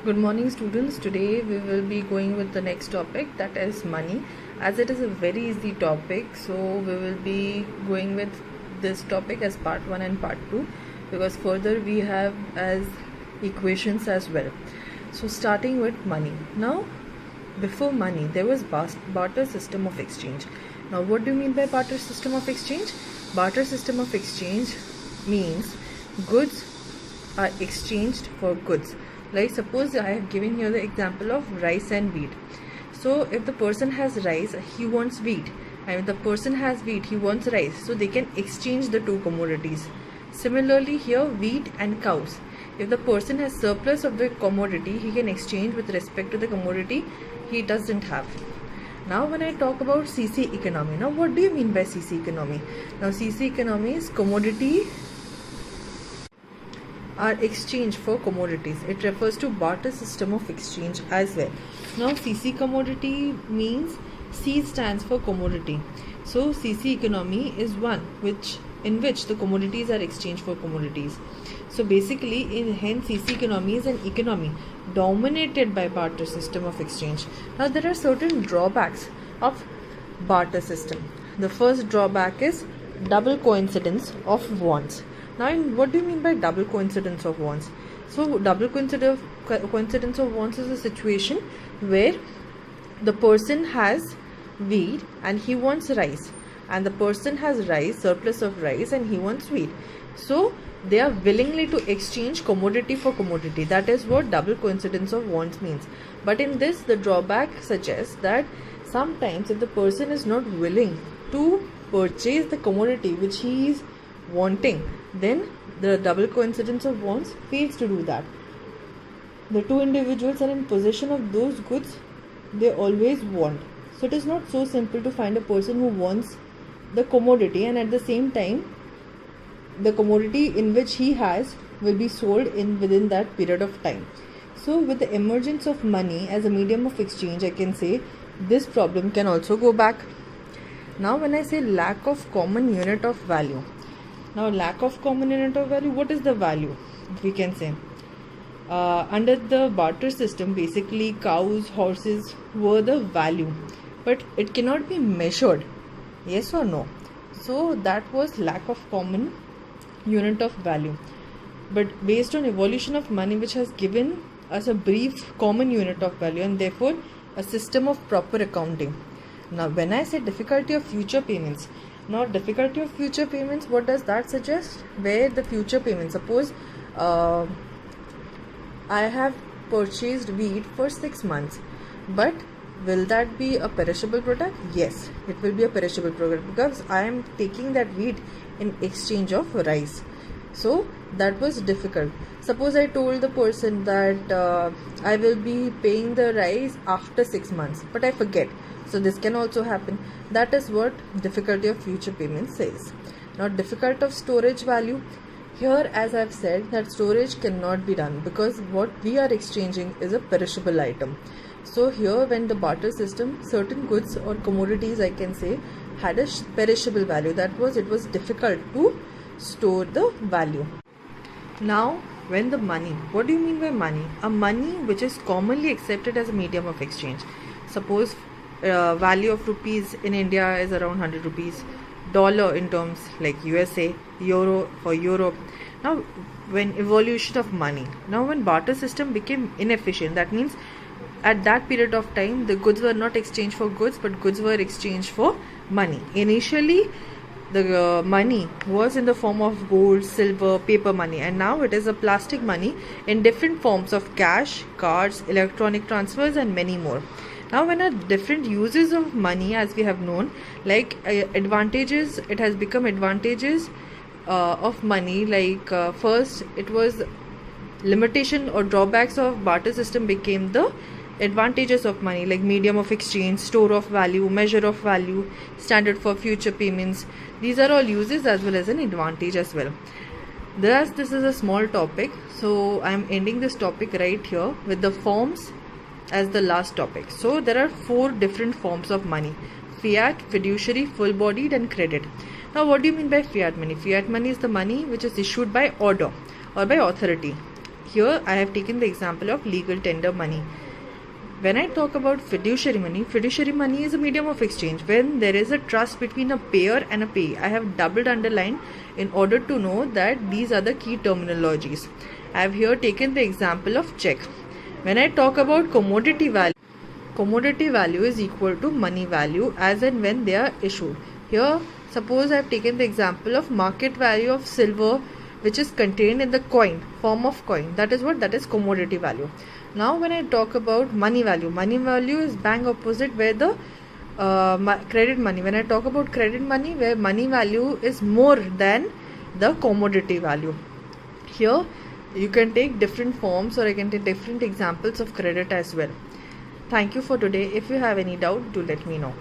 Good morning students. Today we will be going with the next topic, that is money. As it is a very easy topic, so we will be going with this topic as part 1 and part 2, because further we have as equations as well. So starting with money. Now before money there was barter system of exchange. Now what do you mean by barter system of exchange? Barter system of exchange means goods are exchanged for goods. Like suppose I have given here the example of rice and wheat. So if the person has rice, he wants wheat, and if the person has wheat, he wants rice. So they can exchange the two commodities. Similarly here, wheat and cows. If the person has surplus of the commodity, he can exchange with respect to the commodity he doesn't have. Now when I talk about CC economy, now what do you mean by CC economy? Now CC economy is commodity are exchanged for commodities. It refers to barter system of exchange as well. Now CC commodity means C stands for commodity. So CC economy is one in which the commodities are exchanged for commodities. So basically hence CC economy is an economy dominated by barter system of exchange. Now there are certain drawbacks of barter system. The first drawback is double coincidence of wants. Now what do you mean by double coincidence of wants? So double coincidence of wants is a situation where the person has wheat and he wants rice, and the person has rice, surplus of rice, and he wants wheat. So they are willingly to exchange commodity for commodity. That is what double coincidence of wants means. But in this, the drawback suggests that sometimes if the person is not willing to purchase the commodity which he is wanting, then the double coincidence of wants fails to do that. The two individuals are in possession of those goods they always want. So it is not so simple to find a person who wants the commodity and at the same time the commodity in which he has will be sold within that period of time. So with the emergence of money as a medium of exchange, I can say this problem can also go back. Now when I say lack of common unit of value, now lack of common unit of value, what is the value? We can say under the barter system, basically cows, horses were the value, but it cannot be measured, yes or no. So that was lack of common unit of value. But based on evolution of money, which has given us a brief common unit of value and therefore a system of proper accounting. Now when I say difficulty of future payments, now difficulty of future payments, what does that suggest? Where the future payments, suppose I have purchased wheat for 6 months, but will that be a perishable product? Yes, it will be a perishable product because I am taking that wheat in exchange of rice. So that was difficult. Suppose I told the person that I will be paying the rice after 6 months, but I forget. So this can also happen. That is what difficulty of future payment says. Now difficulty of storage value. Here, as I have said, that storage cannot be done because what we are exchanging is a perishable item. So here when the barter system, certain goods or commodities, I can say, had a perishable value. That was, it was difficult to store the value. Now when the money, what do you mean by money? A money which is commonly accepted as a medium of exchange. Suppose value of rupees in India is around 100 rupees, dollar in terms like USA, euro for Europe. Now when evolution of money, now when barter system became inefficient, that means at that period of time the goods were not exchanged for goods but goods were exchanged for money. Initially the money was in the form of gold, silver, paper money, and now it is a plastic money in different forms of cash, cards, electronic transfers and many more. Now when are different uses of money, as we have known, like advantages, it has become advantages of money, like first it was limitation or drawbacks of barter system became the advantages of money, like medium of exchange, store of value, measure of value, standard for future payments. These are all uses as well as an advantage as well. Thus this is a small topic, so I am ending this topic right here with the forms as the last topic. So there are 4 different forms of money: fiat, fiduciary, full bodied and credit. Now what do you mean by fiat money? Fiat money is the money which is issued by order or by authority. Here I have taken the example of legal tender money. When I talk about fiduciary money is a medium of exchange. When there is a trust between a payer and a payee, I have doubled underlined in order to know that these are the key terminologies. I have here taken the example of check. When I talk about commodity value is equal to money value as and when they are issued. Here, suppose I have taken the example of market value of silver, which is contained in the form of coin. That is commodity value. Now when I talk about money value is bang opposite where the credit money. When I talk about credit money, where money value is more than the commodity value. Here you can take different forms, or I can take different examples of credit as well. Thank you for today. If you have any doubt, do let me know.